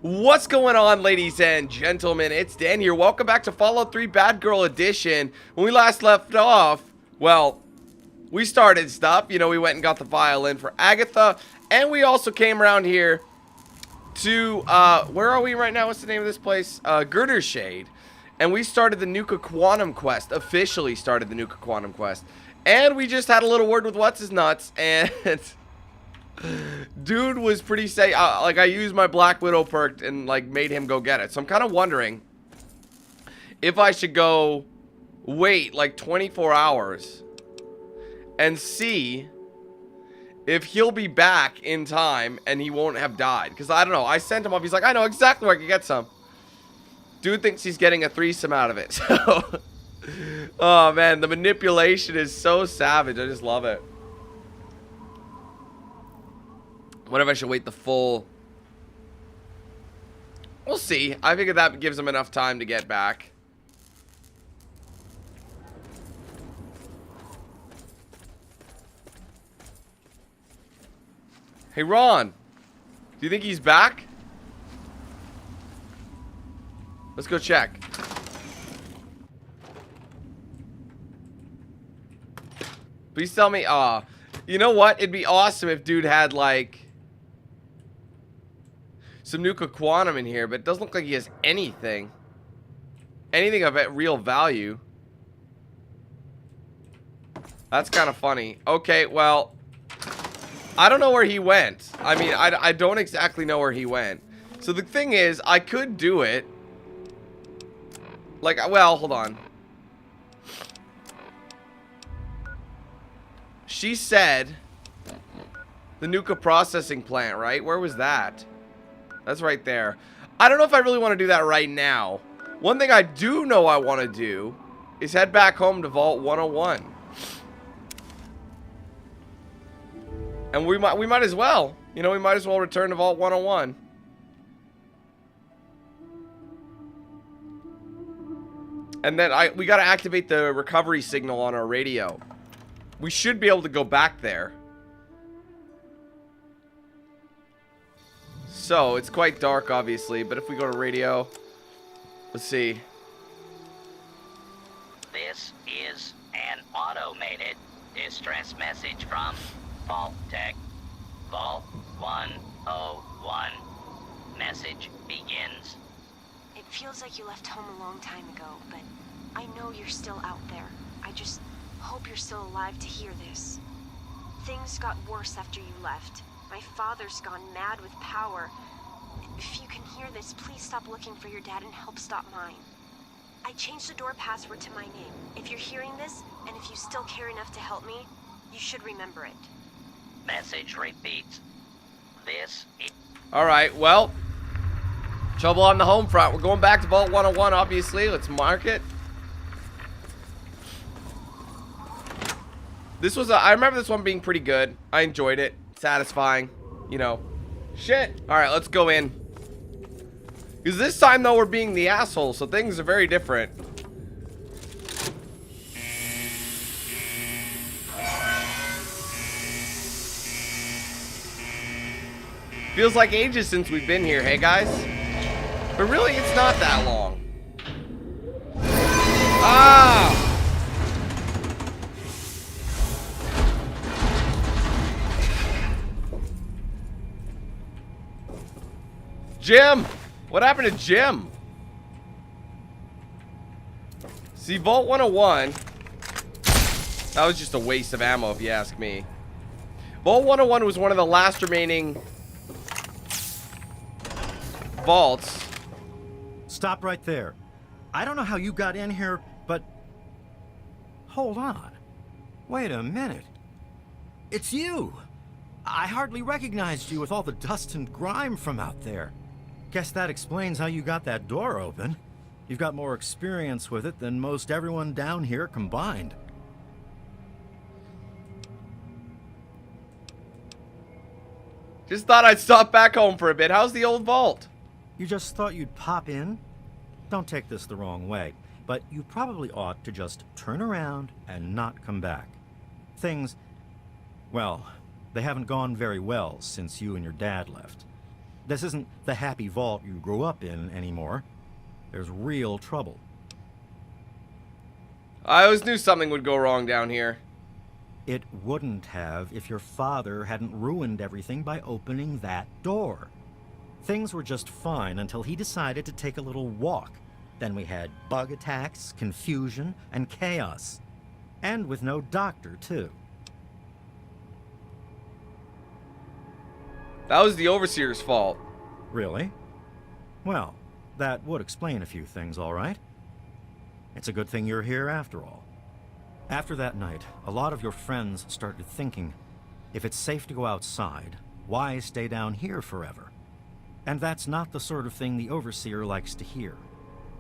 What's going on, ladies and gentlemen? It's Dan here. Welcome back to Fallout 3 Bad Girl Edition. When we last left off, well, we started stuff. You know, we went and got the violin for Agatha, and we also came around here to, where are we right now? What's the name of this place? Girder Shade. And we started the Nuka-Quantum quest, officially started the Nuka-Quantum quest. And we just had a little word with What's-His-Nuts, and dude was pretty safe. Like, I used my Black Widow perk and, like, made him go get it. So I'm kind of wondering if I should go wait, like, 24 hours and see if he'll be back in time and he won't have died. Because, I don't know. I sent him off. He's like, I know exactly where I can get some. Dude thinks he's getting a threesome out of it. So, oh, man. The manipulation is so savage. I just love it. What if I should wait the full... We'll see. I figure that gives him enough time to get back. Hey, Ron. Do you think he's back? Let's go check. Please tell me... you know what? It'd be awesome if dude had, like... some Nuka-Quantum in here, but it doesn't look like he has anything. Anything of real value. That's kind of funny. Okay, well, I don't know where he went. I mean, I don't exactly know where he went. So the thing is, I could do it. Like, well, hold on. She said the Nuka processing plant, right? Where was that? That's right there. I don't know if I really want to do that right now. One thing I do know I want to do is head back home to Vault 101. And we might as well. You know, we might as well return to Vault 101. And then we got to activate the recovery signal on our radio. We should be able to go back there. So, it's quite dark, obviously, but if we go to radio, let's see. This is an automated distress message from Vault Tech. Vault 101. Message begins. It feels like you left home a long time ago, but I know you're still out there. I just hope you're still alive to hear this. Things got worse after you left. My father's gone mad with power. If you can hear this, please stop looking for your dad and help stop mine. I changed the door password to my name. If you're hearing this, and if you still care enough to help me, you should remember it. Message repeats. This is... Alright, well, trouble on the home front. We're going back to Vault 101, obviously. Let's mark it. This was I remember this one being pretty good. I enjoyed it. Satisfying, you know. Shit. Alright, let's go in. Because this time, though, we're being the asshole, so things are very different. Feels like ages since we've been here, hey guys? But really, it's not that long. Ah! Jim! What happened to Jim? See, Vault 101... that was just a waste of ammo, if you ask me. Vault 101 was one of the last remaining... vaults. Stop right there. I don't know how you got in here, but... hold on. Wait a minute. It's you! I hardly recognized you with all the dust and grime from out there. Guess that explains how you got that door open. You've got more experience with it than most everyone down here combined. Just thought I'd stop back home for a bit. How's the old vault? You just thought you'd pop in? Don't take this the wrong way, but you probably ought to just turn around and not come back. Things, well, they haven't gone very well since you and your dad left. This isn't the happy vault you grew up in anymore. There's real trouble. I always knew something would go wrong down here. It wouldn't have if your father hadn't ruined everything by opening that door. Things were just fine until he decided to take a little walk. Then we had bug attacks, confusion, and chaos. And with no doctor, too. That was the Overseer's fault. Really? Well, that would explain a few things, all right. It's a good thing you're here after all. After that night, a lot of your friends started thinking, if it's safe to go outside, why stay down here forever? And that's not the sort of thing the Overseer likes to hear.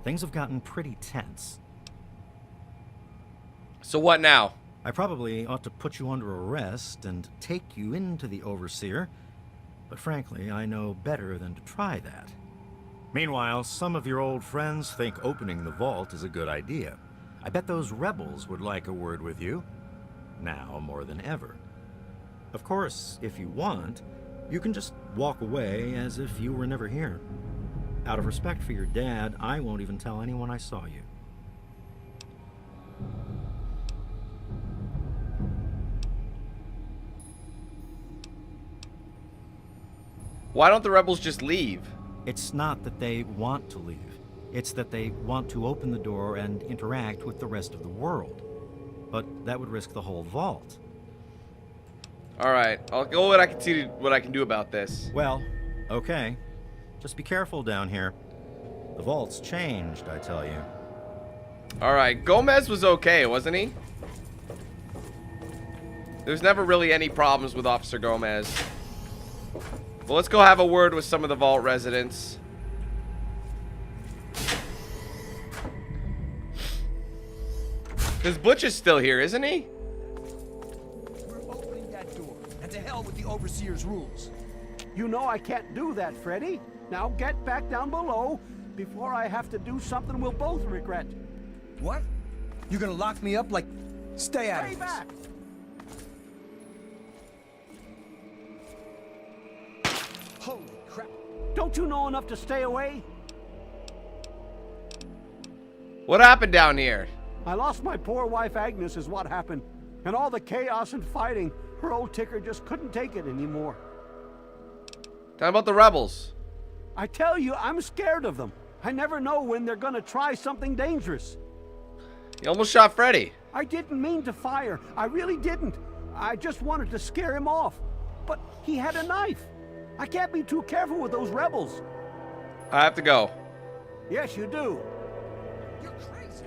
Things have gotten pretty tense. So what now? I probably ought to put you under arrest and take you into the Overseer, but frankly, I know better than to try that. Meanwhile, some of your old friends think opening the vault is a good idea. I bet those rebels would like a word with you, now more than ever. Of course, if you want, you can just walk away as if you were never here. Out of respect for your dad, I won't even tell anyone I saw you. Why don't the rebels just leave? It's not that they want to leave. It's that they want to open the door and interact with the rest of the world. But that would risk the whole vault. Alright, I'll go and I can see what I can do about this. Well, okay. Just be careful down here. The vault's changed, I tell you. Alright, Gomez was okay, wasn't he? There's never really any problems with Officer Gomez. Well, let's go have a word with some of the vault residents. Because Butch is still here, isn't he? We're opening that door, and to hell with the Overseer's rules. You know I can't do that, Freddy. Now get back down below before I have to do something we'll both regret. What? You gonna lock me up like... Stay out Stay of this. back! Holy crap. Don't you know enough to stay away? What happened down here? I lost my poor wife Agnes is what happened. And all the chaos and fighting, her old ticker just couldn't take it anymore. Tell me about the rebels. I tell you, I'm scared of them. I never know when they're gonna try something dangerous. You almost shot Freddy. I didn't mean to fire. I really didn't. I just wanted to scare him off. But he had a knife. I can't be too careful with those rebels. I have to go. Yes, you do. You're crazy.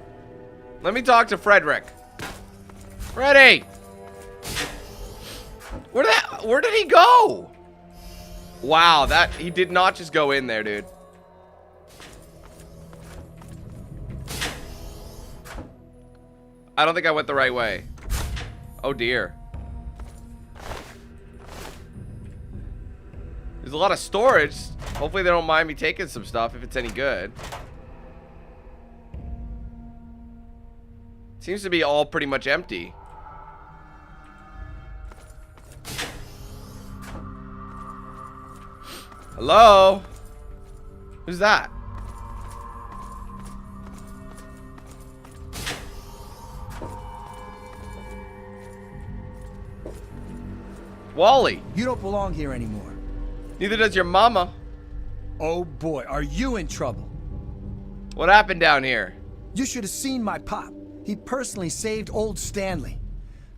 Let me talk to Frederick. Freddy! Where did he go? Wow, he did not just go in there, dude. I don't think I went the right way. Oh dear. There's a lot of storage. Hopefully they don't mind me taking some stuff if it's any good. Seems to be all pretty much empty. Hello? Who's that? Wally. You don't belong here anymore. Neither does your mama. Oh boy, are you in trouble. What happened down here? You should have seen my pop. He personally saved old Stanley.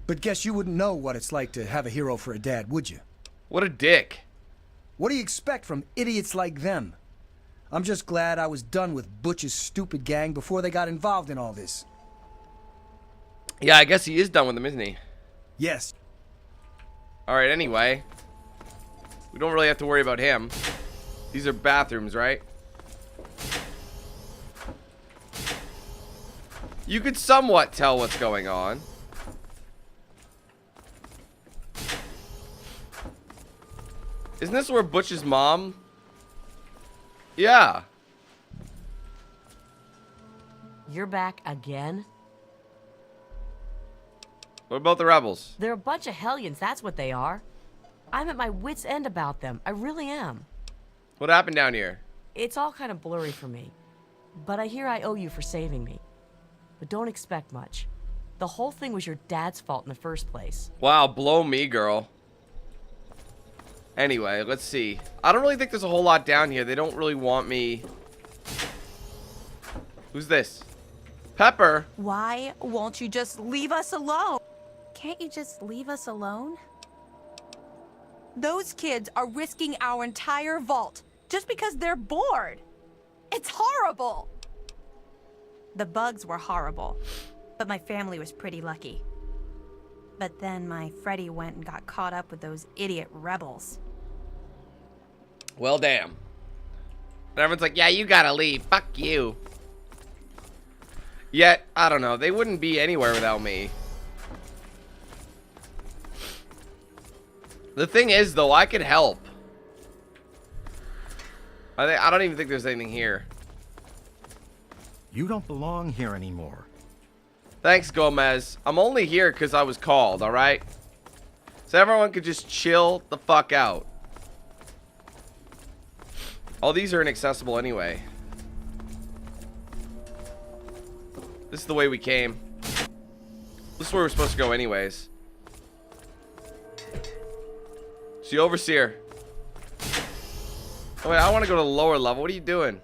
But guess you wouldn't know what it's like to have a hero for a dad, would you? What a dick. What do you expect from idiots like them? I'm just glad I was done with Butch's stupid gang before they got involved in all this. Yeah, I guess he is done with them, isn't he? Yes. Alright, anyway. We don't really have to worry about him. These are bathrooms, right? You could somewhat tell what's going on. Isn't this where Butch's mom? Yeah. You're back again? What about the rebels? They're a bunch of hellions, that's what they are. I'm at my wit's end about them. I really am. What happened down here? It's all kind of blurry for me. But I hear I owe you for saving me. But don't expect much. The whole thing was your dad's fault in the first place. Wow, blow me, girl. Anyway, let's see. I don't really think there's a whole lot down here. They don't really want me... Who's this? Pepper? Why won't you just leave us alone? Can't you just leave us alone? Those kids are risking our entire vault just because they're bored. It's horrible. The bugs were horrible, but my family was pretty lucky. But then my Freddy went and got caught up with those idiot rebels. Well, damn. And everyone's like, yeah, you gotta leave. Fuck you. Yet, I don't know. They wouldn't be anywhere without me. The thing is, though, I could help. I don't even think there's anything here. You don't belong here anymore. Thanks, Gomez. I'm only here because I was called, alright? So everyone could just chill the fuck out. All these are inaccessible anyway. This is the way we came. This is where we're supposed to go anyways. It's the Overseer. Oh wait, I want to go to the lower level. What are you doing?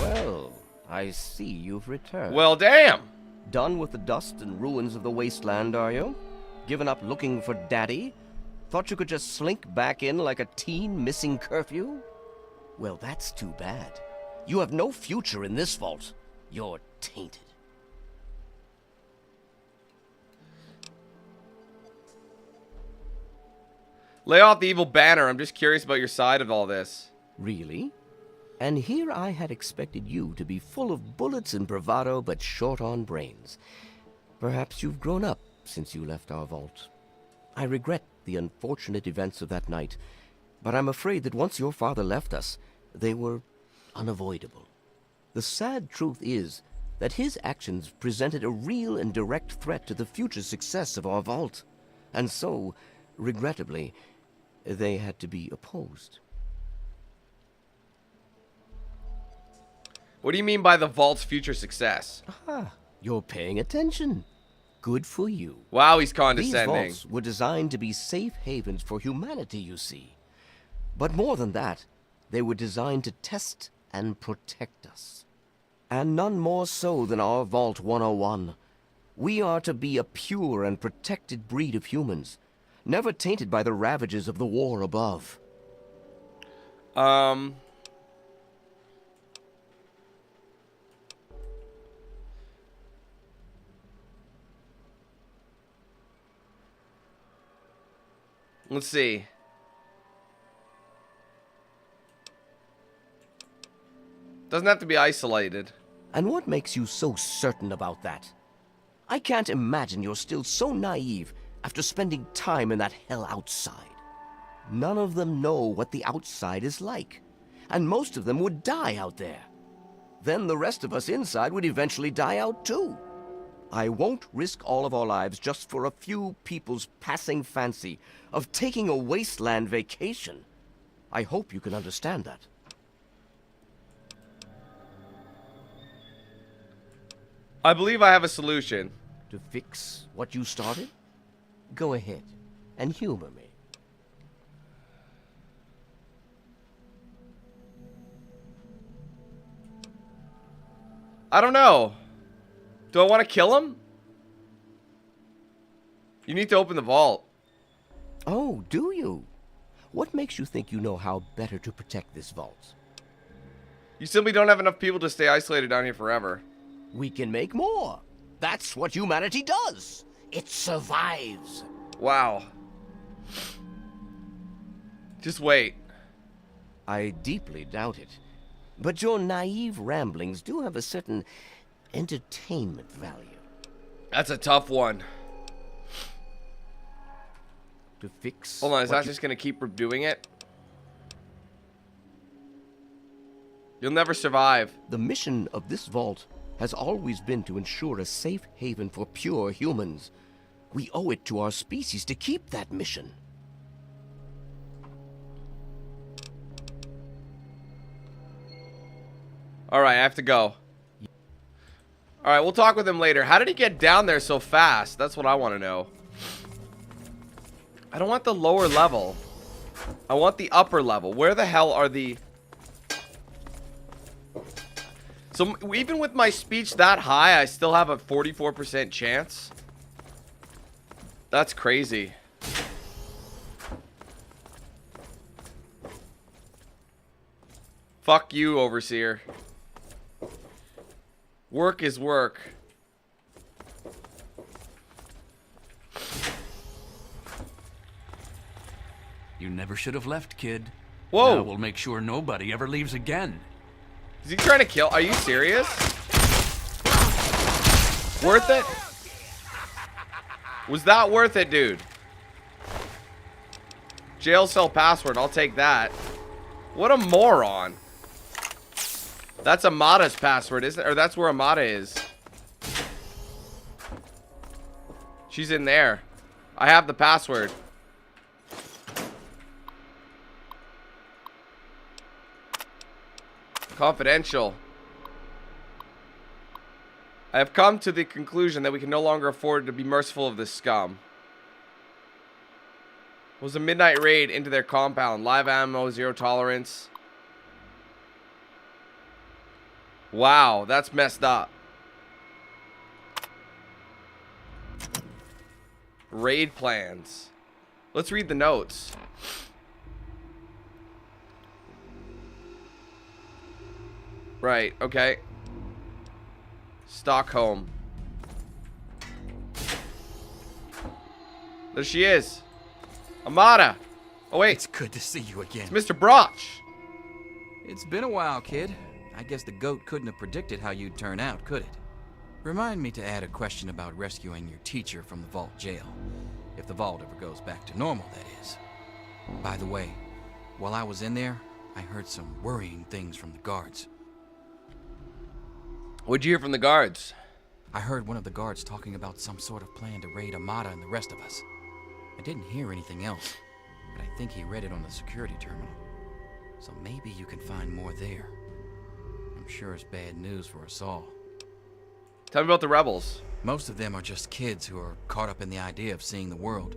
Well, I see you've returned. Well, damn! Done with the dust and ruins of the wasteland, are you? Given up looking for Daddy? Thought you could just slink back in like a teen missing curfew? Well, that's too bad. You have no future in this vault. You're tainted. Lay off the evil banner. I'm just curious about your side of all this. Really? And here I had expected you to be full of bullets and bravado, but short on brains. Perhaps you've grown up since you left our vault. I regret the unfortunate events of that night, but I'm afraid that once your father left us, they were unavoidable. The sad truth is that his actions presented a real and direct threat to the future success of our vault, and so, regrettably, they had to be opposed. What do you mean by the vault's future success? Ah, you're paying attention. Good for you. Wow, he's These condescending. vaults were designed to be safe havens for humanity, you see. But more than that, they were designed to test and protect us. And none more so than our Vault 101. We are to be a pure and protected breed of humans, never tainted by the ravages of the war above. Let's see. Doesn't have to be isolated. And what makes you so certain about that? I can't imagine you're still so naive after spending time in that hell outside. None of them know what the outside is like, and most of them would die out there. Then the rest of us inside would eventually die out too. I won't risk all of our lives just for a few people's passing fancy of taking a wasteland vacation. I hope you can understand that. I believe I have a solution. To fix what you started? Go ahead and humor me. I don't know. Do I want to kill him? You need to open the vault. Oh, do you? What makes you think you know how better to protect this vault? You simply don't have enough people to stay isolated down here forever. We can make more. That's what humanity does. It survives. Wow. Just wait. I deeply doubt it. But your naive ramblings do have a certain entertainment value. That's a tough one. To fix... Hold on, is that just going to keep doing it? You'll never survive. The mission of this vault has always been to ensure a safe haven for pure humans. We owe it to our species to keep that mission. Alright, I have to go. Alright, we'll talk with him later. How did he get down there so fast? That's what I want to know. I don't want the lower level. I want the upper level. Where the hell are the... So even with my speech that high, I still have a 44% chance. That's crazy. Fuck you, Overseer. Work is work. You never should have left, kid. Whoa. Now we'll make sure nobody ever leaves again. Is he trying to kill? Are you serious? Worth it? Was that worth it, dude? Jail cell password. I'll take that. What a moron. That's Amada's password, isn't it? Or that's where Amada is. She's in there. I have the password. Confidential. I have come to the conclusion that we can no longer afford to be merciful of this scum. It was a midnight raid into their compound. Live ammo, zero tolerance. Wow, that's messed up. Raid plans. Let's read the notes. Right, okay. Stockholm. There she is. Amada. Oh, wait. It's good to see you again. It's Mr. Broch. It's been a while, kid. I guess the goat couldn't have predicted how you'd turn out, could it? Remind me to add a question about rescuing your teacher from the vault jail. If the vault ever goes back to normal, that is. By the way, while I was in there, I heard some worrying things from the guards. What'd you hear from the guards? I heard one of the guards talking about some sort of plan to raid Amada and the rest of us. I didn't hear anything else, but I think he read it on the security terminal. So maybe you can find more there. I'm sure it's bad news for us all. Tell me about the rebels. Most of them are just kids who are caught up in the idea of seeing the world.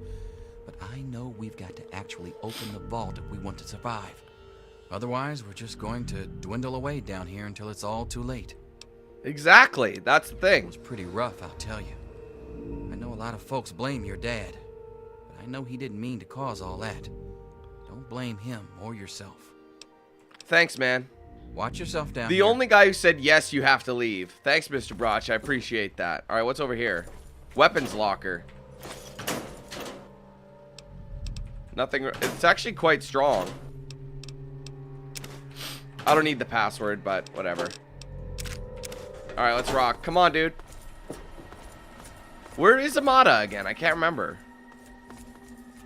But I know we've got to actually open the vault if we want to survive. Otherwise, we're just going to dwindle away down here until it's all too late. Exactly, that's the thing. It was pretty rough, I'll tell you. I know a lot of folks blame your dad, but I know he didn't mean to cause all that. Don't blame him or yourself. Thanks, man. Watch yourself down The here. only guy who said yes, you have to leave. Thanks, Mr. Broch. I appreciate that. All right, what's over here? Weapons locker. Nothing. It's actually quite strong. I don't need the password, but whatever. All right, let's rock. Come on, dude. Where is Amada again? I can't remember.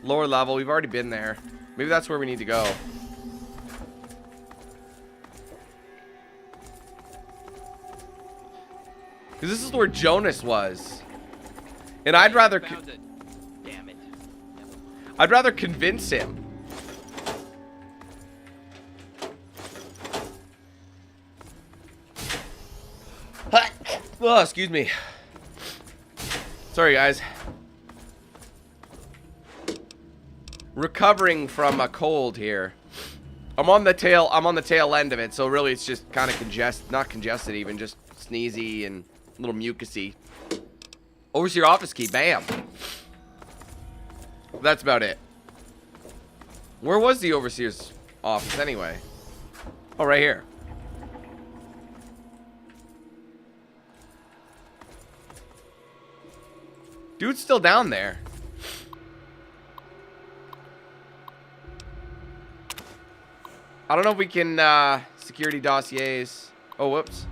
Lower level. We've already been there. Maybe that's where we need to go. Because this is where Jonas was. And I'd rather... Damn it. I'd rather convince him. Oh, excuse me. Sorry, guys. Recovering from a cold here. I'm on the tail end of it, so really it's just kind of not congested even, just sneezy and a little mucusy. Overseer office key, bam. That's about it. Where was the overseer's office anyway? Oh, right here. Dude's still down there. I don't know if we can, security dossiers. Oh, whoops.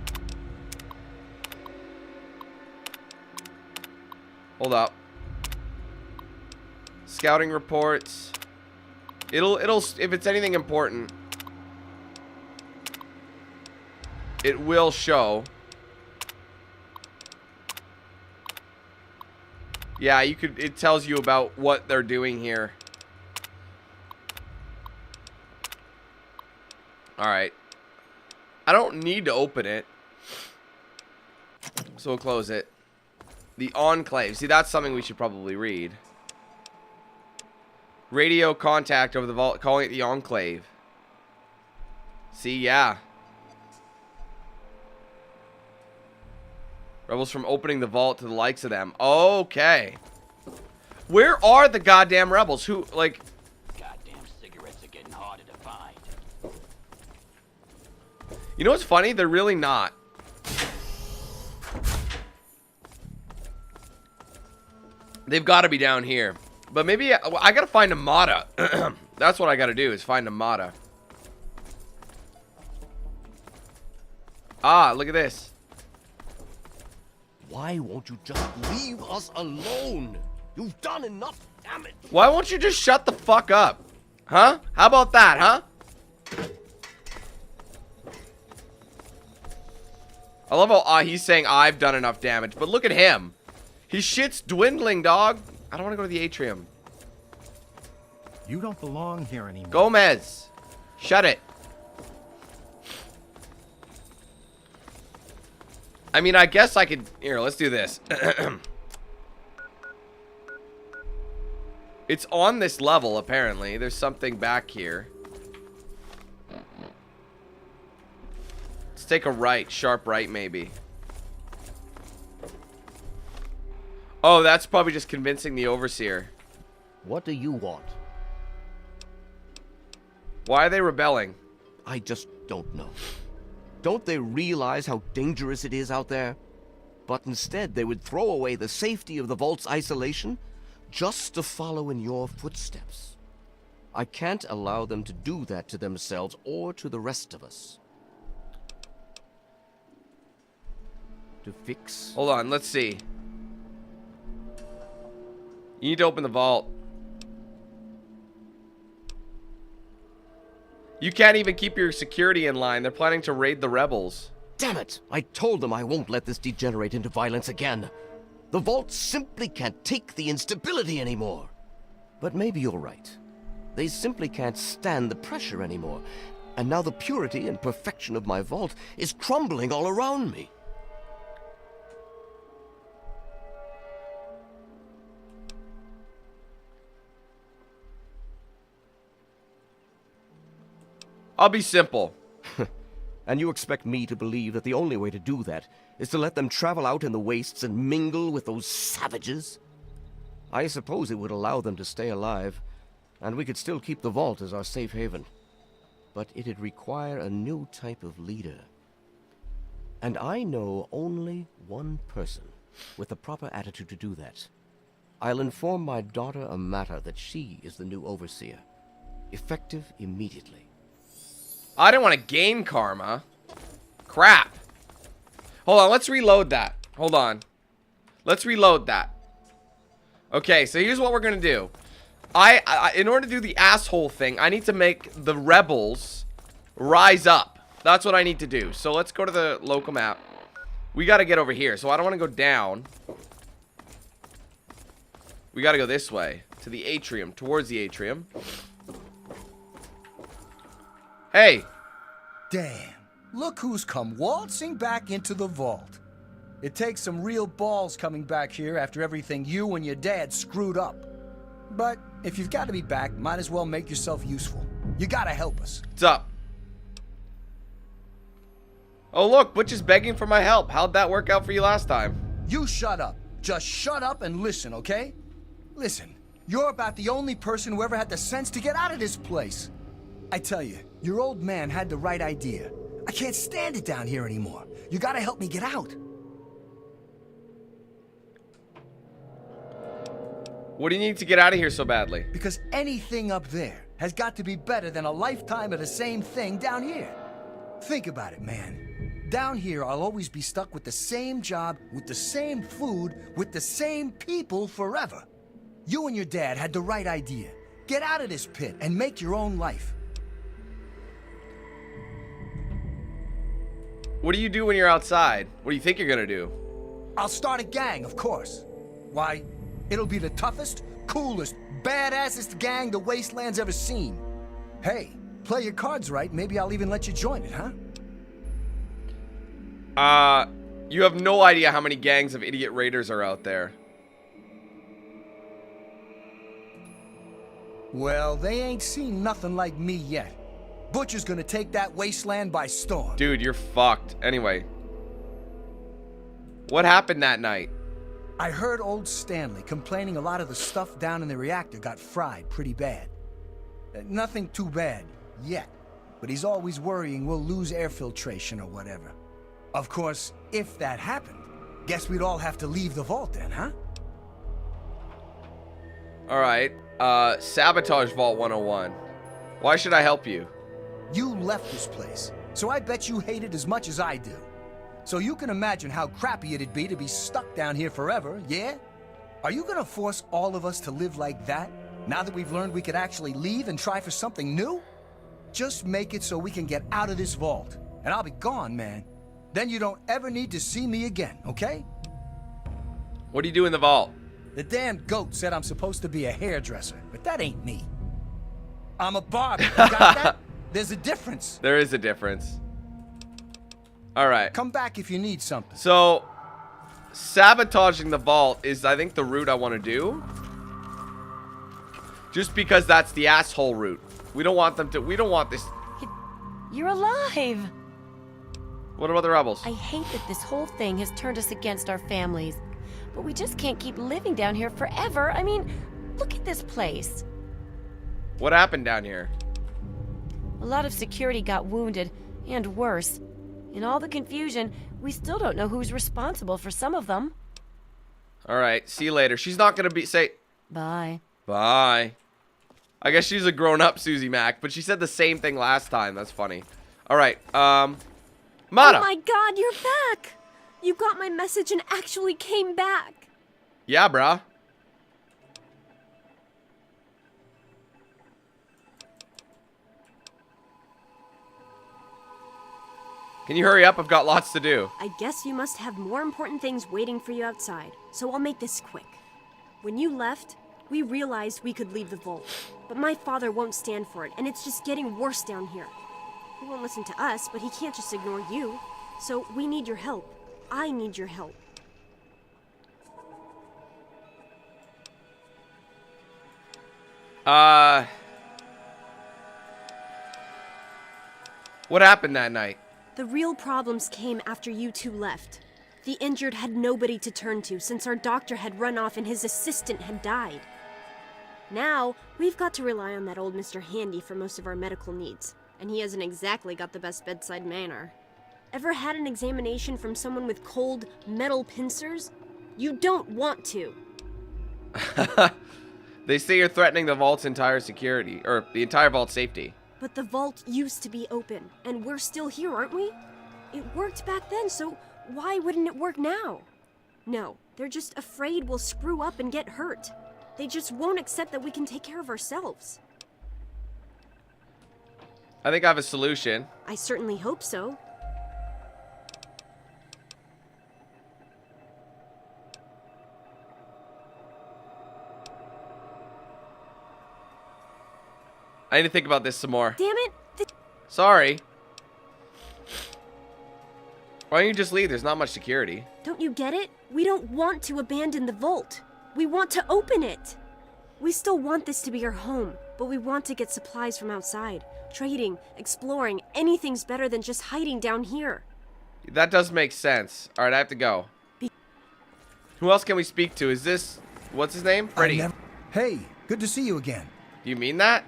Hold up. Scouting reports. It'll, if it's anything important, it will show. Yeah, it tells you about what they're doing here. Alright. I don't need to open it. So we'll close it. The Enclave. See, that's something we should probably read. Radio contact over the vault, calling it the Enclave. See, yeah. Rebels from opening the vault to the likes of them. Okay. Where are the goddamn rebels? Who, like... Goddamn cigarettes are getting harder to find. You know what's funny? They're really not. They've got to be down here. But maybe I got to find a Mata. That's what I got to do, is find a Mata. Ah, look at this. Why won't you just leave us alone? You've done enough damage. Why won't you just shut the fuck up? Huh? How about that, huh? I love how he's saying I've done enough damage, but look at him. His shit's dwindling, dog. I don't want to go to the atrium. You don't belong here anymore. Gomez, shut it. I mean, I guess I could... Here, let's do this. It's on this level, apparently. There's something back here. Let's take a right. Sharp right, maybe. Oh, that's probably just convincing the Overseer. What do you want? Why are they rebelling? I just don't know. Don't they realize how dangerous it is out there? But instead, they would throw away the safety of the vault's isolation just to follow in your footsteps. I can't allow them to do that to themselves or to the rest of us. To fix... Hold on, let's see. You need to open the vault. You can't even keep your security in line. They're planning to raid the rebels. Damn it! I told them I won't let this degenerate into violence again. The vault simply can't take the instability anymore. But maybe you're right. They simply can't stand the pressure anymore. And now the purity and perfection of my vault is crumbling all around me. I'll be simple. And you expect me to believe that the only way to do that is to let them travel out in the wastes and mingle with those savages? I suppose it would allow them to stay alive, and we could still keep the vault as our safe haven. But it'd require a new type of leader. And I know only one person with the proper attitude to do that. I'll inform my daughter Amata that she is the new overseer. Effective immediately. I didn't want to gain karma. Crap. Hold on, let's reload that. Hold on. Let's reload that. Okay, so here's what we're going to do. In order to do the asshole thing, I need to make the rebels rise up. That's what I need to do. So let's go to the local map. We got to get over here. So I don't want to go down. We got to go this way. To the atrium. Towards the atrium. Hey. Damn. Look who's come waltzing back into the vault. It takes some real balls coming back here after everything you and your dad screwed up. But if you've got to be back, might as well make yourself useful. You gotta help us. What's up? Oh look, Butch is begging for my help. How'd that work out for you last time? You shut up. Just shut up and listen, okay? Listen, you're about the only person who ever had the sense to get out of this place. I tell you, your old man had the right idea. I can't stand it down here anymore. You gotta help me get out. What do you need to get out of here so badly? Because anything up there has got to be better than a lifetime of the same thing down here. Think about it, man. Down here, I'll always be stuck with the same job, with the same food, with the same people forever. You and your dad had the right idea. Get out of this pit and make your own life. What do you do when you're outside? What do you think you're gonna do? I'll start a gang, of course. Why, it'll be the toughest, coolest, badassest gang the Wasteland's ever seen. Hey, play your cards right, maybe I'll even let you join it, huh? You have no idea how many gangs of idiot raiders are out there. Well, they ain't seen nothing like me yet. Butcher's gonna take that wasteland by storm. Dude, you're fucked. Anyway. What happened that night? I heard old Stanley complaining a lot of the stuff down in the reactor got fried pretty bad. Nothing too bad, yet. But he's always worrying we'll lose air filtration or whatever. Of course, if that happened, guess we'd all have to leave the vault then, huh? Alright. Sabotage Vault 101. Why should I help you? You left this place, so I bet you hate it as much as I do. So you can imagine how crappy it'd be to be stuck down here forever, yeah? Are you gonna force all of us to live like that, now that we've learned we could actually leave and try for something new? Just make it so we can get out of this vault, and I'll be gone, man. Then you don't ever need to see me again, okay? What do you do in the vault? The damn goat said I'm supposed to be a hairdresser, but that ain't me. I'm a barber, you got that? There's a difference. There is a difference. Alright. Come back if you need something. So, sabotaging the vault is, I think, the route I want to do. Just because that's the asshole route. We don't want them to, we don't want this. You're alive! What about the rebels? I hate that this whole thing has turned us against our families. But we just can't keep living down here forever. I mean, look at this place. What happened down here? A lot of security got wounded, and worse. In all the confusion, we still don't know who's responsible for some of them. Alright, see you later. She's not gonna say... Bye. Bye. I guess she's a grown-up Susie Mac, but she said the same thing last time. That's funny. Alright, Mata! Oh my god, you're back! You got my message and actually came back. Yeah, bruh. Can you hurry up? I've got lots to do. I guess you must have more important things waiting for you outside, so I'll make this quick. When you left, we realized we could leave the vault, but my father won't stand for it, and it's just getting worse down here. He won't listen to us, but he can't just ignore you. So we need your help. I need your help. What happened that night? The real problems came after you two left. The injured had nobody to turn to since our doctor had run off and his assistant had died. Now, we've got to rely on that old Mr. Handy for most of our medical needs, and he hasn't exactly got the best bedside manner. Ever had an examination from someone with cold, metal pincers? You don't want to. They say you're threatening the vault's entire security, or the entire vault's safety. But the vault used to be open, and we're still here, aren't we? It worked back then, so why wouldn't it work now? No, they're just afraid we'll screw up and get hurt. They just won't accept that we can take care of ourselves. I think I have a solution. I certainly hope so. I need to think about this some more. Damn it! Sorry. Why don't you just leave? There's not much security. Don't you get it? We don't want to abandon the vault. We want to open it. We still want this to be our home, but we want to get supplies from outside. Trading, exploring, anything's better than just hiding down here. That does make sense. Alright, I have to go. Who else can we speak to? Is this... What's his name? Freddy. Hey, good to see you again. Do you mean that?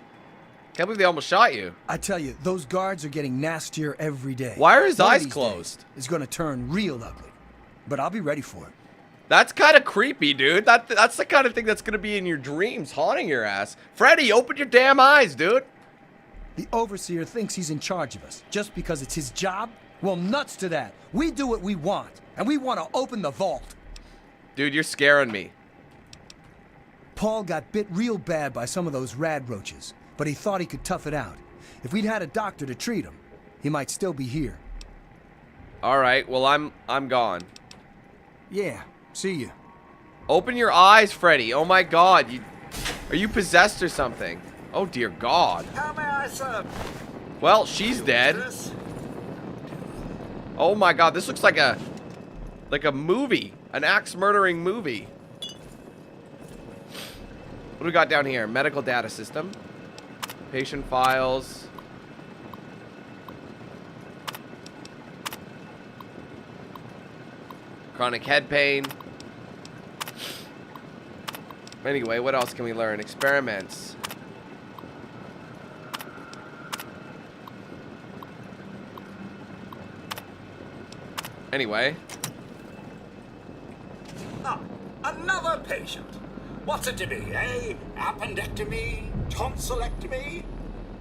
Can't believe they almost shot you. I tell you, those guards are getting nastier every day. Why are his eyes closed? It's gonna turn real ugly. But I'll be ready for it. That's kind of creepy, dude. That's the kind of thing that's gonna be in your dreams, haunting your ass. Freddy, open your damn eyes, dude. The overseer thinks he's in charge of us, just because it's his job? Well, nuts to that. We do what we want, and we want to open the vault. Dude, you're scaring me. Paul got bit real bad by some of those rad roaches, but he thought he could tough it out. If we'd had a doctor to treat him, he might still be here. All right, well, I'm gone. Yeah, see you. Open your eyes, Freddy. Oh my God, are you possessed or something? Oh dear God. How may I serve? Well, she's dead. Oh my god, this looks like a movie. An axe murdering movie. What do we got down here? Medical data system. Patient files. Chronic head pain. Anyway, what else can we learn? Experiments. Anyway. Ah, another patient. What's it to be, eh? Appendectomy? Tonsillectomy?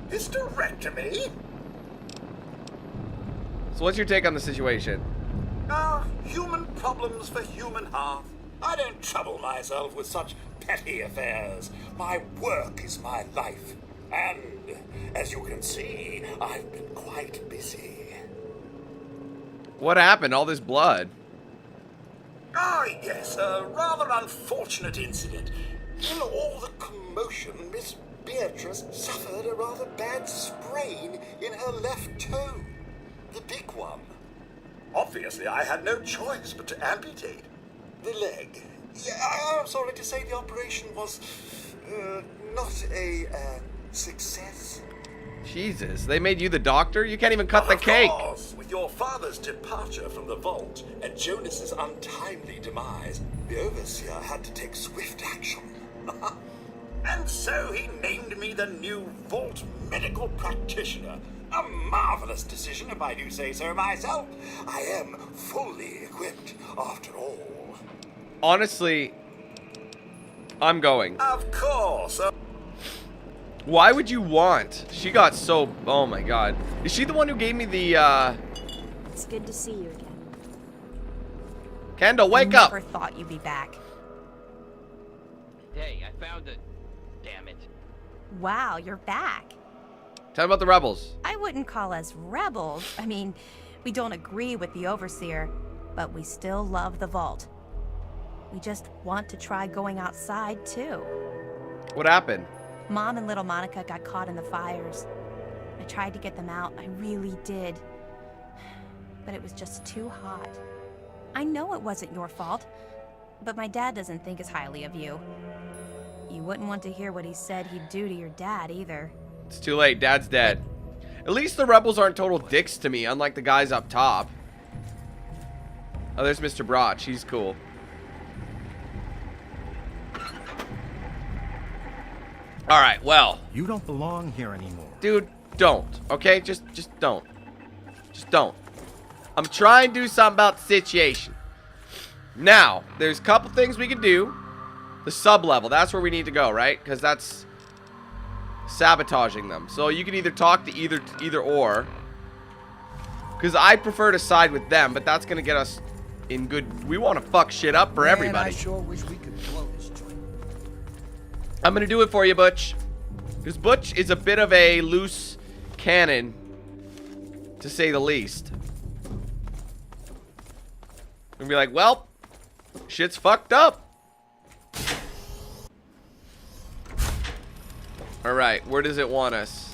Hysterectomy? So what's your take on the situation? Human problems for human hearth. I don't trouble myself with such petty affairs. My work is my life. And, as you can see, I've been quite busy. What happened? All this blood? Yes, a rather unfortunate incident. In all the commotion, Miss Beatrice suffered a rather bad sprain in her left toe. The big one. Obviously, I had no choice but to amputate the leg. Yeah, I'm sorry to say the operation was not a success. Jesus, they made you the doctor? You can't even cut the cake. Of course, with your father's departure from the vault and Jonas's untimely demise, the overseer had to take swift action. And so he named me the new vault medical practitioner. A marvelous decision, if I do say so myself. I am fully equipped, after all. Honestly, I'm going. Of course. Why would you want? She got so... Oh my god. Is she the one who gave me the, It's good to see you again. Kendall, wake up! Never thought you'd be back. Hey, I found it. Damn it. Wow, you're back. Tell me about the rebels. I wouldn't call us rebels. I mean, we don't agree with the Overseer, but we still love the vault. We just want to try going outside, too. What happened? Mom and little Monica got caught in the fires. I tried to get them out, I really did. But it was just too hot. I know it wasn't your fault, but my dad doesn't think as highly of you. You wouldn't want to hear what he said he'd do to your dad, either. It's too late. Dad's dead. At least the rebels aren't total dicks to me, unlike the guys up top. Oh, there's Mr. Broch. He's cool. Alright, well. You don't belong here anymore. Dude, don't. Okay? Just don't. Just don't. I'm trying to do something about the situation. Now, there's a couple things we can do. The sub-level, that's where we need to go, right? Because that's sabotaging them. So you can either talk to either or. Because I prefer to side with them, but that's going to get us in good... We want to fuck shit up for everybody. I sure wish we could blow this joint. I'm going to do it for you, Butch. Because Butch is a bit of a loose cannon, to say the least. And be like, well, shit's fucked up. Alright, where does it want us?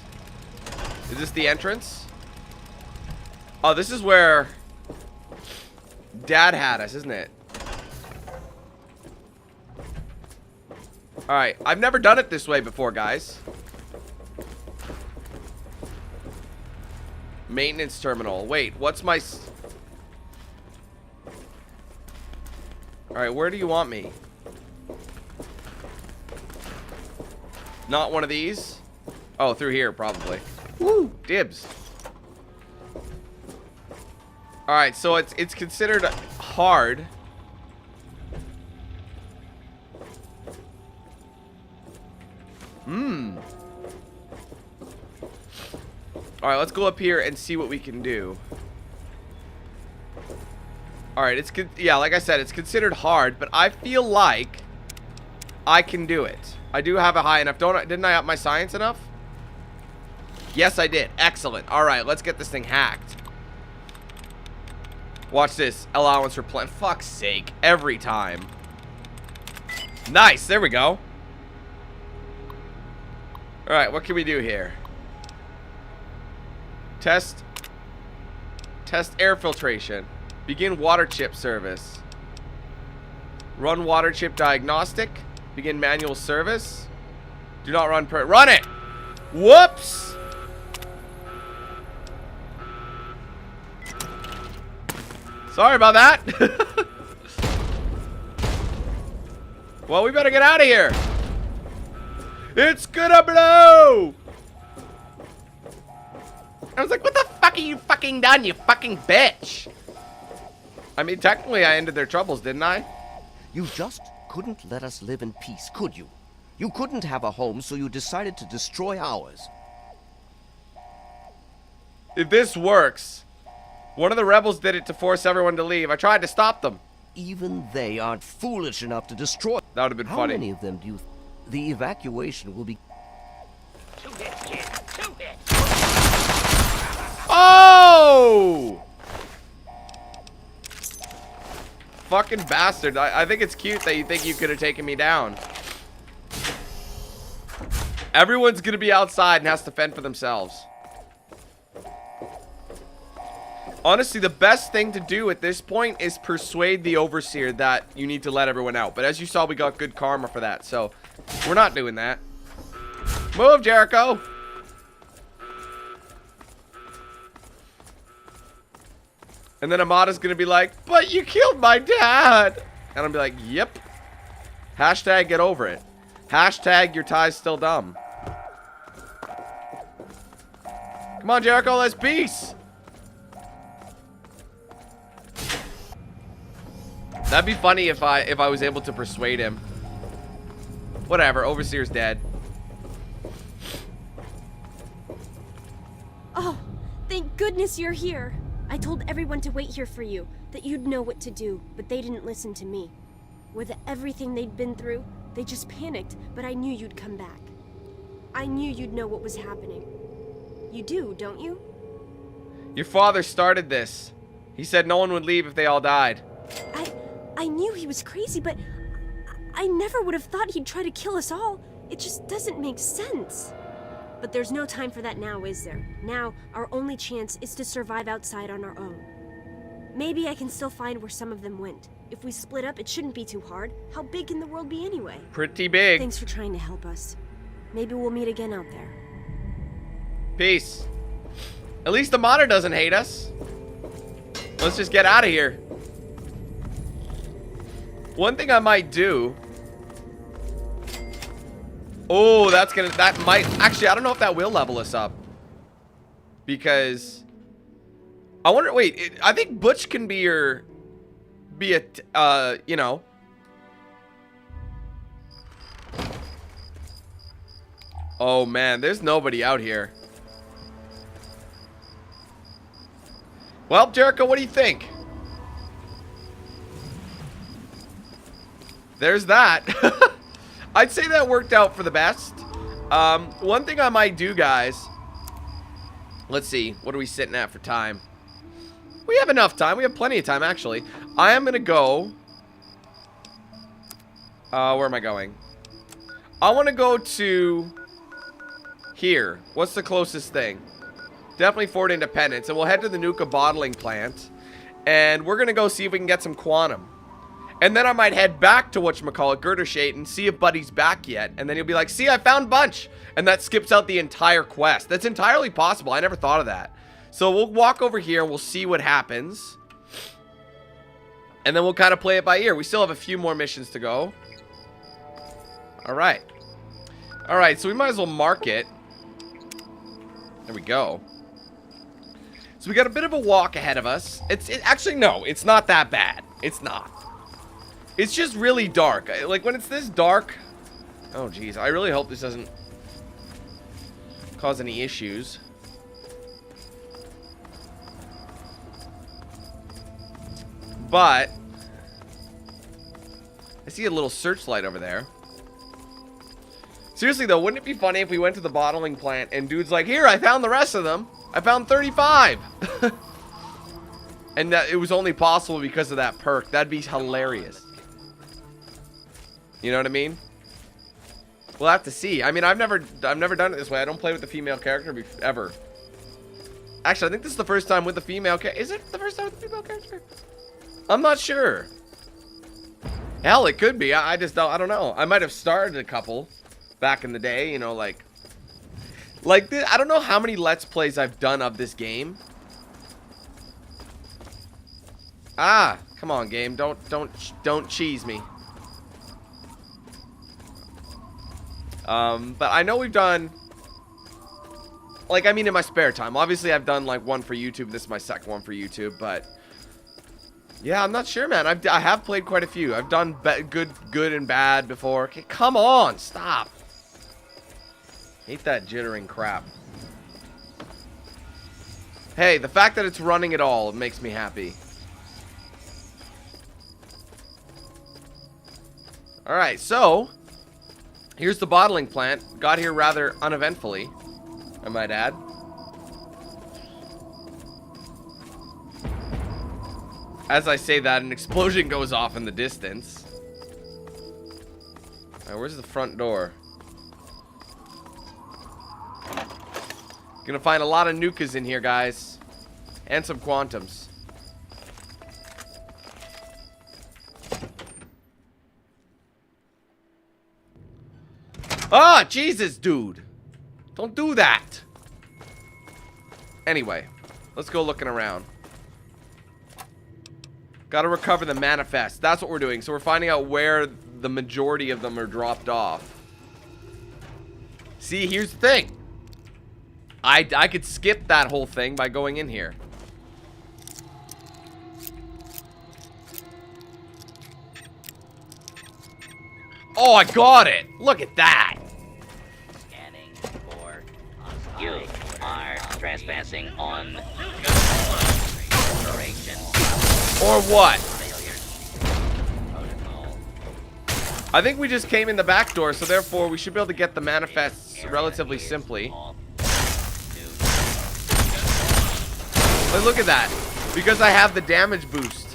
Is this the entrance? Oh, this is where Dad had us, isn't it? Alright, I've never done it this way before, guys. Maintenance terminal. Wait, what's my... Alright, where do you want me? Not one of these? Oh, through here, probably. Woo! Dibs. Alright, so it's considered hard. Alright, let's go up here and see what we can do. Alright, yeah, like I said, it's considered hard, but I feel like I can do it. I do have a high enough. Didn't I up my science enough? Yes, I did. Excellent. Alright, let's get this thing hacked. Watch this. Allowance for plant. Fuck's sake. Every time. Nice. There we go. Alright, what can we do here? Test. Test air filtration. Begin water chip service. Run water chip diagnostic. Begin manual service. Do not run run it! Whoops! Sorry about that. Well, we better get out of here. It's gonna blow! I was like, what the fuck are you fucking done, you fucking bitch? I mean, technically I ended their troubles, didn't I? You just couldn't let us live in peace, could you? You couldn't have a home, so you decided to destroy ours. If this works, one of the rebels did it to force everyone to leave. I tried to stop them. Even they aren't foolish enough to destroy. That would have been funny. How many of them do you the evacuation will be? 2 hits, kid. 2 hits. Oh! Fucking bastard. I think it's cute that you think you could have taken me down. Everyone's gonna be outside and has to fend for themselves. Honestly, the best thing to do at this point is persuade the overseer that you need to let everyone out. But as you saw, we got good karma for that, so we're not doing that. Move, Jericho! And then Amada's gonna be like, but you killed my dad! And I'll be like, yep. Hashtag get over it. Hashtag your tie's still dumb. Come on, Jericho, let's peace! That'd be funny if I was able to persuade him. Whatever, Overseer's dead. Oh, thank goodness you're here. I told everyone to wait here for you, that you'd know what to do, but they didn't listen to me. With everything they'd been through, they just panicked, but I knew you'd come back. I knew you'd know what was happening. You do, don't you? Your father started this. He said no one would leave if they all died. I knew he was crazy, but I never would have thought he'd try to kill us all. It just doesn't make sense. But there's no time for that now, is there? Now, our only chance is to survive outside on our own. Maybe I can still find where some of them went. If we split up, it shouldn't be too hard. How big can the world be anyway? Pretty big. Thanks for trying to help us. Maybe we'll meet again out there. Peace. At least the Amada doesn't hate us. Let's just get out of here. One thing I might do. Oh, that might actually, I don't know if that will level us up. Because I wonder, wait, I think Butch can be a, you know. Oh man, there's nobody out here. Well, Jericho, what do you think? There's that. I'd say that worked out for the best. One thing I might do, guys. Let's see. What are we sitting at for time? We have enough time. We have plenty of time, actually. I am going to go. Where am I going? I want to go to here. What's the closest thing? Definitely Fort Independence. And we'll head to the Nuka bottling plant. And we're going to go see if we can get some quantum. And then I might head back to whatchamacallit, Girdershade, and see if Buddy's back yet. And then he'll be like, see, I found Bunch. And that skips out the entire quest. That's entirely possible. I never thought of that. So we'll walk over here and we'll see what happens. And then we'll kind of play it by ear. We still have a few more missions to go. Alright. Alright, so we might as well mark it. There we go. So we got a bit of a walk ahead of us. Actually, no, it's not that bad. It's not. It's just really dark. Like, when it's this dark... Oh, geez. I really hope this doesn't cause any issues. But... I see a little searchlight over there. Seriously, though, wouldn't it be funny if we went to the bottling plant and dude's like, here, I found the rest of them. I found 35. And that it was only possible because of that perk. That'd be hilarious. You know what I mean? We'll have to see. I mean, I've never done it this way. I don't play with the female character ever. Actually, I think this is the first time with the female character. Is it the first time with the female character? I'm not sure. Hell, it could be. I just don't. I don't know. I might have started a couple back in the day. You know, like this. I don't know how many Let's Plays I've done of this game. Ah, come on, game. Don't cheese me. But I know we've done. Like, I mean, in my spare time. Obviously, I've done, like, one for YouTube. This is my second one for YouTube, but... Yeah, I'm not sure, man. I have played quite a few. I've done good and bad before. Okay, come on, stop. Hate that jittering crap. Hey, the fact that it's running at all makes me happy. Alright, so... Here's the bottling plant. Got here rather uneventfully, I might add. As I say that, an explosion goes off in the distance. Alright, where's the front door? Gonna find a lot of Nukas in here, guys. And some quantums. Ah, Jesus, dude. Don't do that. Anyway, let's go looking around. Gotta recover the manifest. That's what we're doing. So we're finding out where the majority of them are dropped off. See, here's the thing. I could skip that whole thing by going in here. Oh, I got it. Look at that. Scanning for you are trespassing on operation. Or what? I think we just came in the back door, so therefore we should be able to get the manifests relatively simply. Like, look at that. Because I have the damage boost.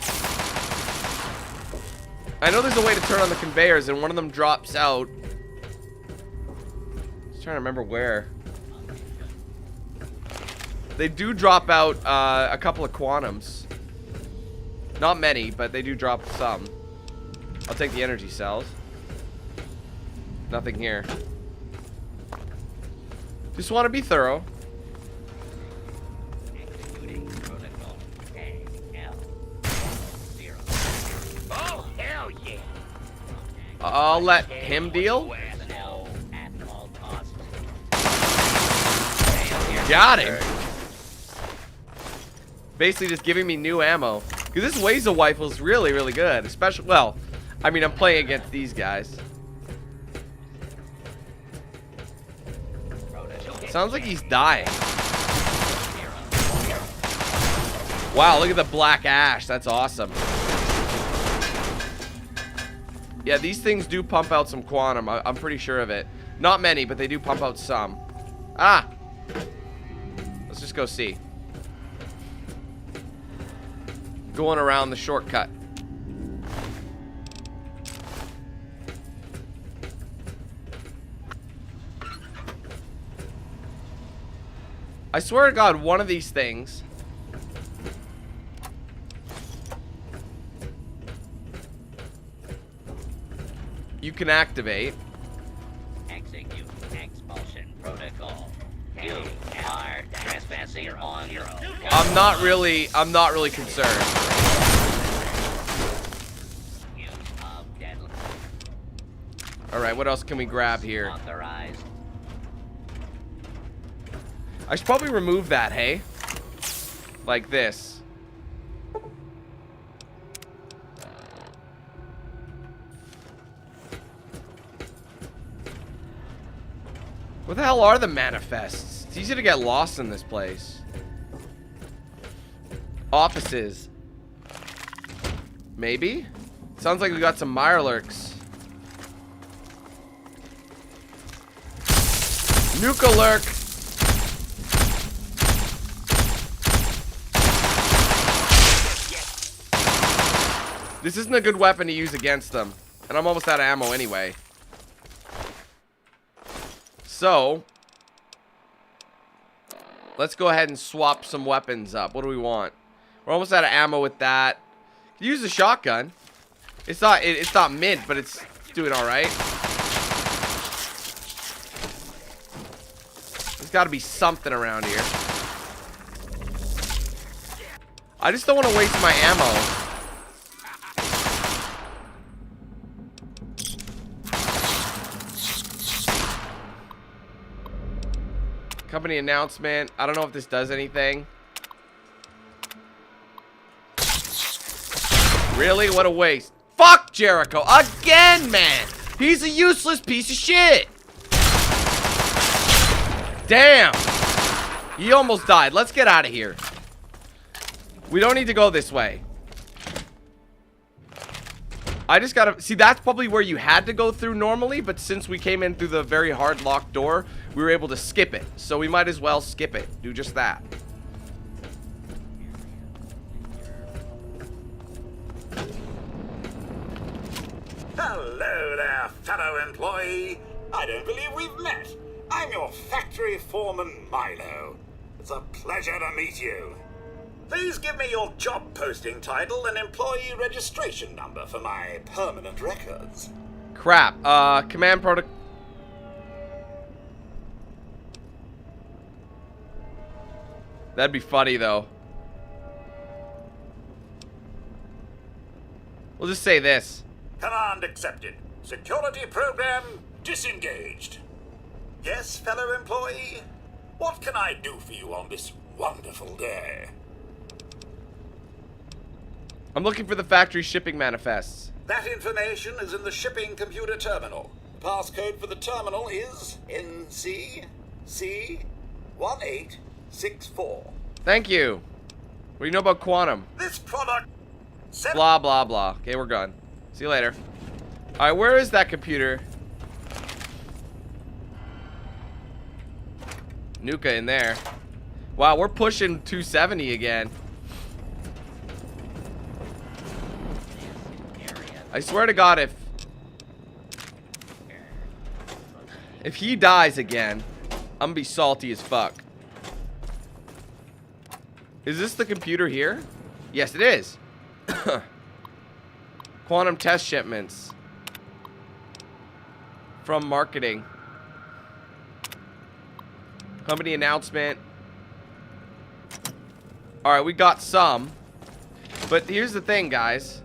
I know there's a way to turn on the conveyors, and one of them drops out. Just trying to remember where. They do drop out a couple of quantums. Not many, but they do drop some. I'll take the energy cells. Nothing here. Just want to be thorough. Oh, hell yeah. I'll let him deal. Got him. Basically just giving me new ammo. Because this Wazo rifle is really, really good. Especially, well, I mean, I'm playing against these guys. Sounds like he's dying. Wow, look at the black ash. That's awesome. Yeah, these things do pump out some quantum. I'm pretty sure of it. Not many, but they do pump out some. Ah! Let's just go see. Going around the shortcut. I swear to God, one of these things you can activate. Execute expulsion protocol. You are trespassing on your own. I'm not really concerned. Alright, what else can we grab here? Authorized. I should probably remove that, hey? Like this. What the hell are the manifests? It's easy to get lost in this place. Offices. Maybe? Sounds like we got some Mirelurks. Nuka-Lurk. This isn't a good weapon to use against them. And I'm almost out of ammo anyway. So, Let's go ahead and swap some weapons up. What do we want? We're almost out of ammo with that. Use the shotgun. It's not mint, but it's doing all right. There's got to be something around here. I just don't want to waste my ammo. Company announcement. I don't know if this does anything. Really? What a waste. Fuck Jericho. Again, man. He's a useless piece of shit. Damn. He almost died. Let's get out of here. We don't need to go this way. I just gotta... See, that's probably where you had to go through normally, but since we came in through the very hard locked door, we were able to skip it. So we might as well skip it. Do just that. Hello there, fellow employee. I don't believe we've met. I'm your factory foreman, Milo. It's a pleasure to meet you. Please give me your job posting title and employee registration number for my permanent records. Crap. Command protocol. That'd be funny, though. We'll just say this. Command accepted. Security program disengaged. Yes, fellow employee? What can I do for you on this wonderful day? I'm looking for the factory shipping manifests. That information is in the shipping computer terminal. The passcode for the terminal is NCC1864. Thank you. What do you know about quantum? This product... Blah, blah, blah. Okay, we're gone. See you later. Alright, where is that computer? Nuka in there. Wow, we're pushing 270 again. I swear to God, if he dies again, I'm gonna be salty as fuck. Is this the computer here? Yes, it is. Quantum test shipments from marketing. Company announcement. Alright, we got some. But here's the thing, guys.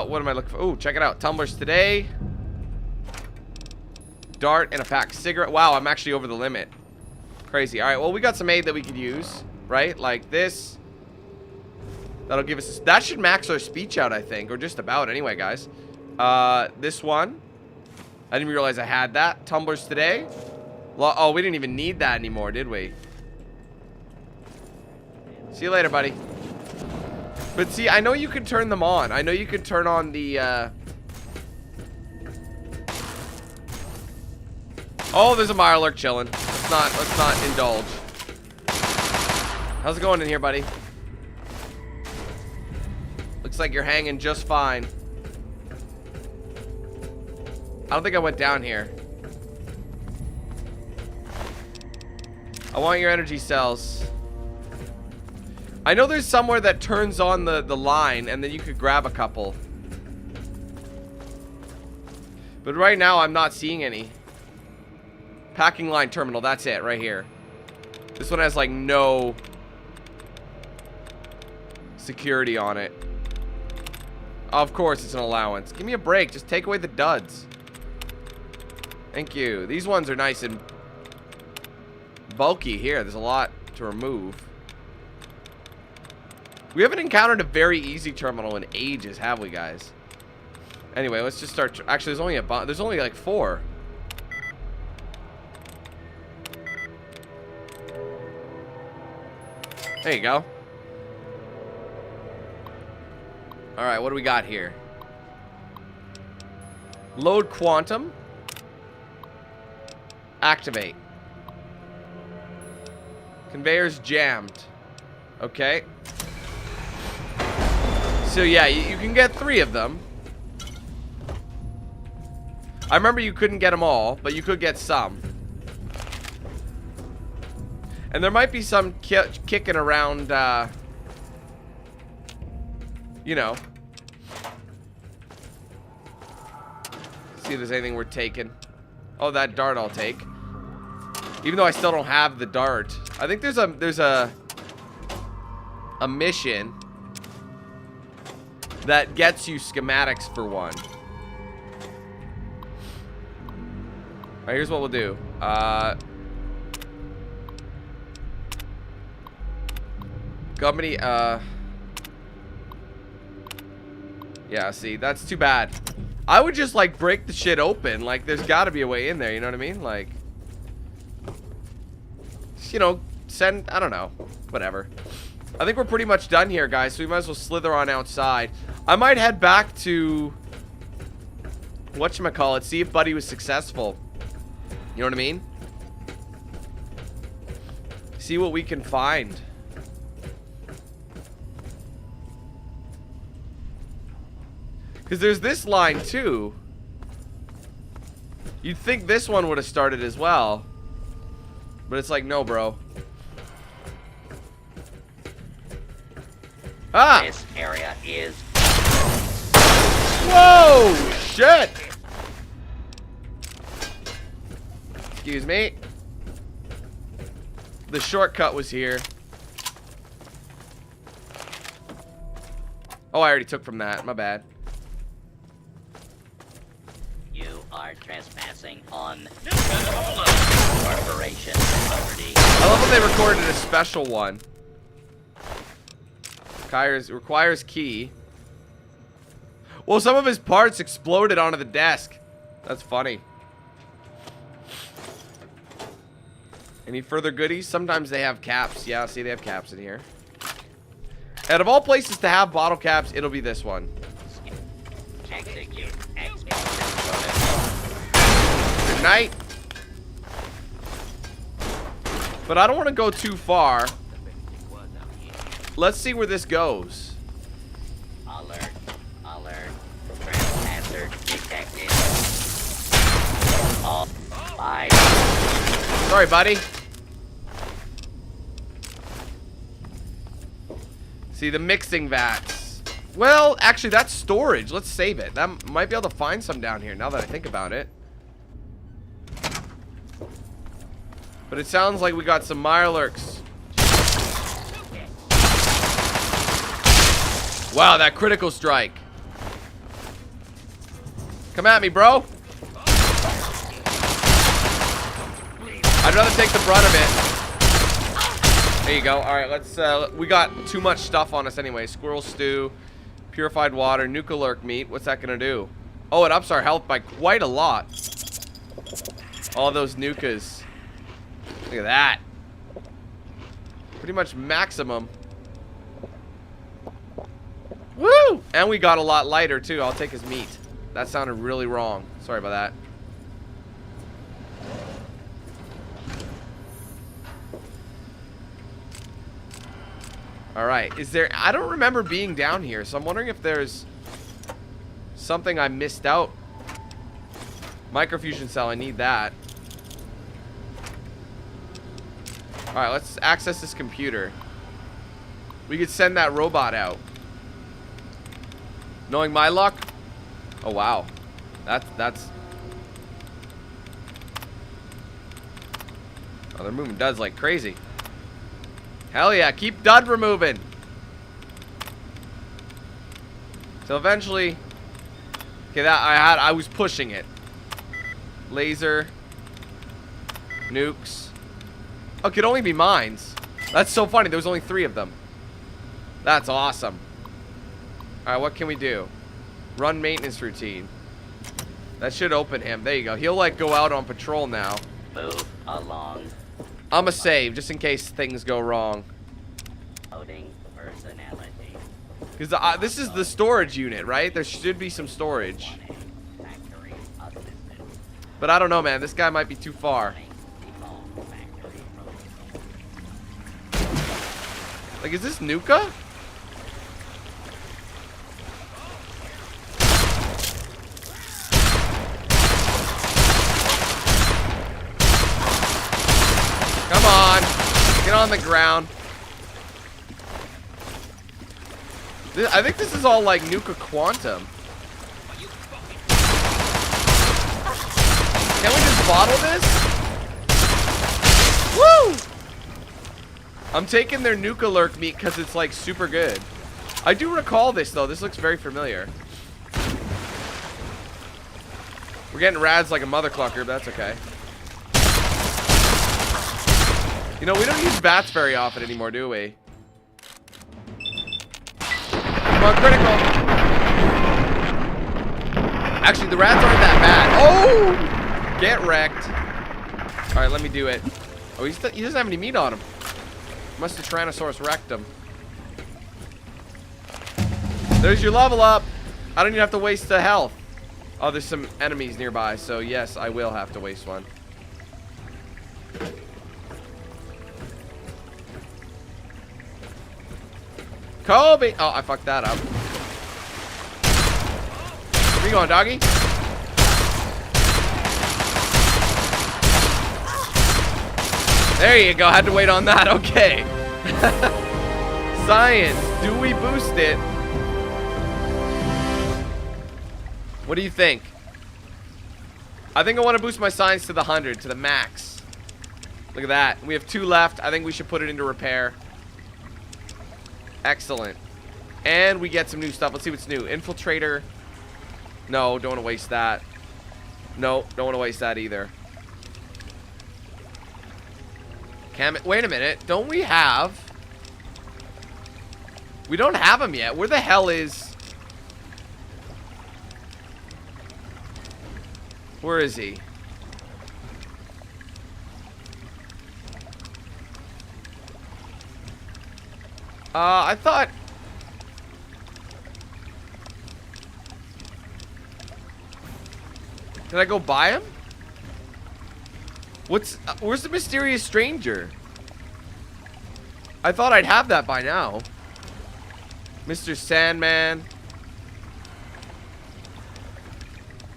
What am I looking for? Oh, check it out. Tumblers today. Dart and a pack cigarette. Wow, I'm actually over the limit. Crazy. Alright, well, we got some aid that we could use. Right? Like this. That'll give us... That should max our speech out, I think. Or just about. Anyway, guys. This one. I didn't realize I had that. Tumblers today. Oh, we didn't even need that anymore, did we? See you later, buddy. But see, I know you can turn them on. I know you can turn on the, Oh, there's a Mirelurk chilling. Let's not indulge. How's it going in here, buddy? Looks like you're hanging just fine. I don't think I went down here. I want your energy cells. I know there's somewhere that turns on the line and then you could grab a couple. But right now I'm not seeing any. Packing line terminal, that's it right here. This one has like no security on it. Of course it's an allowance. Give me a break, just take away the duds. Thank you. These ones are nice and bulky here. There's a lot to remove. We haven't encountered a very easy terminal in ages, have we, guys? Anyway, let's just start. Actually, there's only like 4. There you go. All right, what do we got here? Load quantum. Activate. Conveyor's jammed. Okay. So yeah, you can get 3 of them. I remember you couldn't get them all, but you could get some. And there might be some kicking around, you know. See if there's anything worth taking. Oh, that dart I'll take. Even though I still don't have the dart. I think there's a mission that gets you schematics for one. Alright, here's what we'll do. Company, yeah, see, that's too bad. I would just, like, break the shit open. Like, there's gotta be a way in there, you know what I mean? Like, you know, send, I don't know. Whatever. I think we're pretty much done here, guys, so we might as well slither on outside. I might head back to whatchamacallit, see if Buddy was successful. You know what I mean? See what we can find. Because there's this line, too. You'd think this one would have started as well. But it's like, no, bro. Ah! This area is... Whoa! Shit! Excuse me. The shortcut was here. Oh, I already took from that. My bad. You are trespassing on corporation property. I love when they recorded a special one. Requires key. Well, some of his parts exploded onto the desk. That's funny. Any further goodies? Sometimes they have caps. Yeah, see, they have caps in here. Out of all places to have bottle caps, it'll be this one. Execute. Good night. But I don't want to go too far. Let's see where this goes. Alert. Alert. Trespasser detected. All five. Sorry, buddy. See, the mixing vats. Well, actually, that's storage. Let's save it. That might be able to find some down here now that I think about it. But it sounds like we got some Mirelurks. Wow, that critical strike. Come at me, bro. I'd rather take the brunt of it. There you go. All right, let's, we got too much stuff on us anyway. Squirrel stew, purified water, Nuka-Lurk meat. What's that gonna do? Oh, it ups our health by quite a lot. All those Nukas. Look at that. Pretty much maximum. Woo! And we got a lot lighter, too. I'll take his meat. That sounded really wrong. Sorry about that. Alright, is there... I don't remember being down here, so I'm wondering if there's something I missed out. Microfusion cell, I need that. Alright, let's access this computer. We could send that robot out. Knowing my luck? Oh, wow. That's... Oh, they're moving duds like crazy. Hell yeah, keep dud removing. So eventually... Okay, that I was pushing it. Laser. Nukes. Oh, it could only be mines. That's so funny, there was only 3 of them. That's awesome. Alright, what can we do? Run maintenance routine. That should open him. There you go. He'll, like, go out on patrol now. Move along. I'ma save, just in case things go wrong. Loading personality. Because this is the storage unit, right? There should be some storage. But I don't know, man. This guy might be too far. Like, is this Nuka? Get on the ground. I think this is all like Nuka-Quantum. Can we just bottle this? Woo! I'm taking their Nuka-Lurk meat because it's like super good. I do recall this though. This looks very familiar. We're getting rads like a mother clucker, but that's okay. You know, we don't use bats very often anymore, do we? Come on, critical. Actually, the rats aren't that bad. Oh! Get wrecked. Alright, let me do it. Oh, he doesn't have any meat on him. Must have Tyrannosaurus wrecked him. There's your level up. I don't even have to waste the health. Oh, there's some enemies nearby, so yes, I will have to waste one. Kobe! Oh, I fucked that up. Where you going, doggy? There you go. Had to wait on that. Okay. Science. Do we boost it? What do you think? I think I want to boost my science to the 100, to the max. Look at that. We have 2 left. I think we should put it into repair. Excellent. And we get some new stuff. Let's see what's new. Infiltrator. No, don't want to waste that. No, don't want to waste that either. Wait a minute. Don't we have... We don't have him yet. Where the hell is... Where is he? I thought... Did I go buy him? Where's the mysterious stranger? I thought I'd have that by now. Mr. Sandman.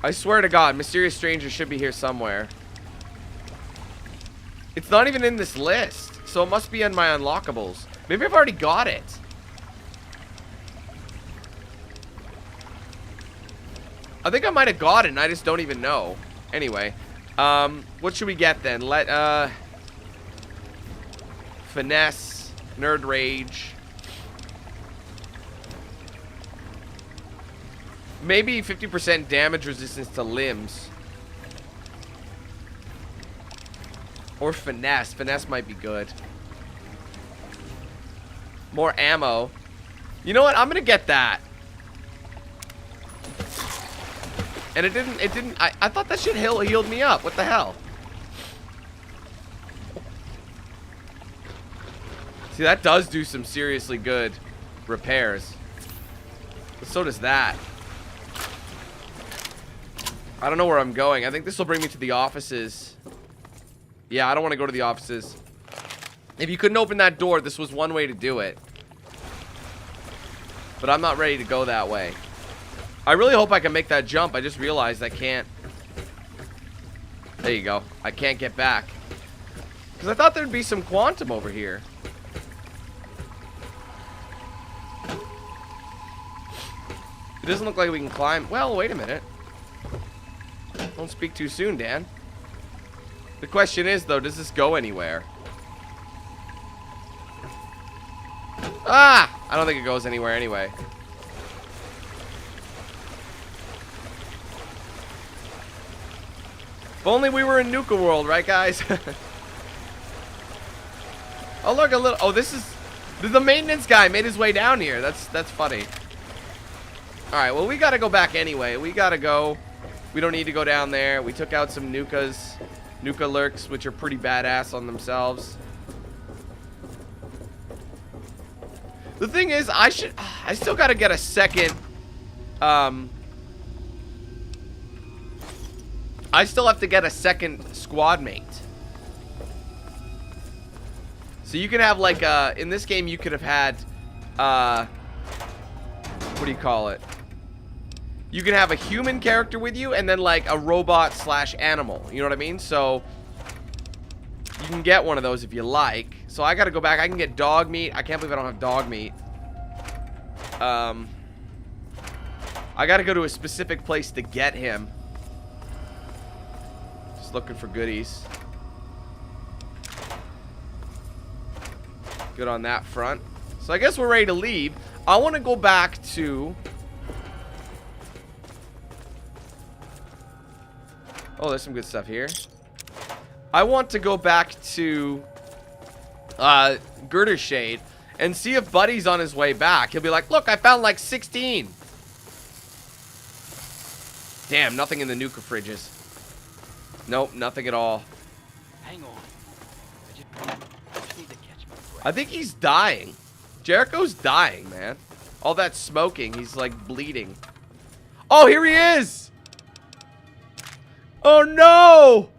I swear to God, mysterious stranger should be here somewhere. It's not even in this list, so it must be in my unlockables. Maybe I've already got it. I think I might have got it and I just don't even know. Anyway, what should we get then? Finesse, Nerd Rage. Maybe 50% damage resistance to limbs. Or Finesse. Finesse might be good. More ammo. You know what? I'm gonna get that. And it didn't, I thought that shit healed me up. What the hell? See, that does do some seriously good repairs. But so does that. I don't know where I'm going. I think this will bring me to the offices. Yeah, I don't want to go to the offices. If you couldn't open that door, this was one way to do it. But I'm not ready to go that way. I really hope I can make that jump. I just realized I can't. There you go. I can't get back. Because I thought there'd be some quantum over here. It doesn't look like we can climb. Well, wait a minute. Don't speak too soon, Dan. The question is, though, does this go anywhere? Ah! I don't think it goes anywhere anyway. If only we were in Nuka World, right, guys? Oh, look, a little... Oh, this is... The maintenance guy made his way down here. That's funny. Alright, well, we gotta go back anyway. We gotta go. We don't need to go down there. We took out some Nukas. Nuka-Lurks, which are pretty badass on themselves. The thing is, I still gotta get a second... I still have to get a second squad mate. So you can have like in this game you could have had what do you call it? You can have a human character with you and then like a robot / animal. You know what I mean? So You can get one of those if you like. So I gotta go back. I can get dog meat. I can't believe I don't have dog meat. I gotta go to a specific place to get him. Just looking for goodies. Good on that front. So I guess we're ready to leave. I want to go back to... Oh, there's some good stuff here. I want to go back to Girder Shade and see if Buddy's on his way back. He'll be like, look, I found like 16. Damn, nothing in the Nuka fridges. Nope, nothing at all. Hang on. I just need to catch my breath. I think he's dying. Jericho's dying, man. All that smoking, he's like bleeding. Oh, here he is! Oh no!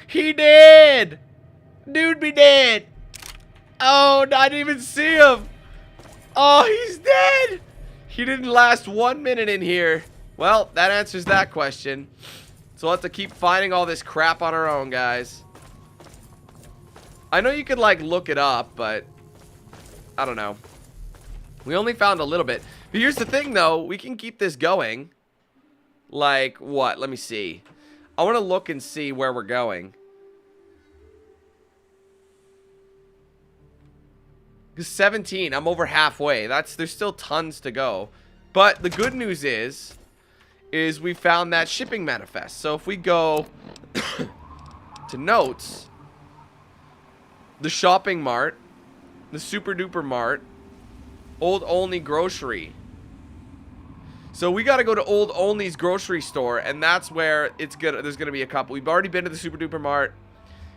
He did! Dude be dead! Oh, I didn't even see him! Oh, he's dead! He didn't last 1 minute in here. Well, that answers that question. So we'll have to keep finding all this crap on our own, guys. I know you could, like, look it up, but... I don't know. We only found a little bit. But here's the thing, though. We can keep this going. Like, what? Let me see. I want to look and see where we're going. 17. I'm over halfway. There's still tons to go. But the good news is we found that shipping manifest. So if we go to notes, the shopping mart, the super duper mart, Old Olney grocery. So we got to go to Old Olney's grocery store, and that's where it's gonna. There's gonna be a couple. We've already been to the super duper mart.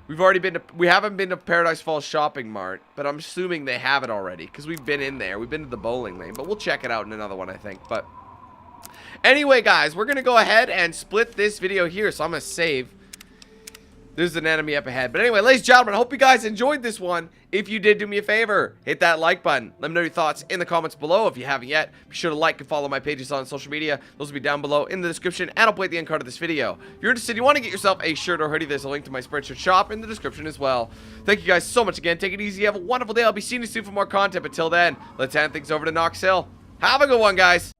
We haven't been to Paradise Falls shopping mart, but I'm assuming they have it already because we've been in there. We've been to the bowling lane, but we'll check it out in another one, I think. But anyway, guys, we're gonna go ahead and split this video here. So I'm gonna save. There's an enemy up ahead. But anyway, ladies and gentlemen, I hope you guys enjoyed this one. If you did, do me a favor. Hit that like button. Let me know your thoughts in the comments below. If you haven't yet, be sure to like and follow my pages on social media. Those will be down below in the description, and I'll play at the end card of this video. If you're interested, you want to get yourself a shirt or hoodie, there's a link to my Spreadshirt shop in the description as well. Thank you guys so much again. Take it easy. Have a wonderful day. I'll be seeing you soon for more content. But till then, let's hand things over to Knox Hill. Have a good one, guys.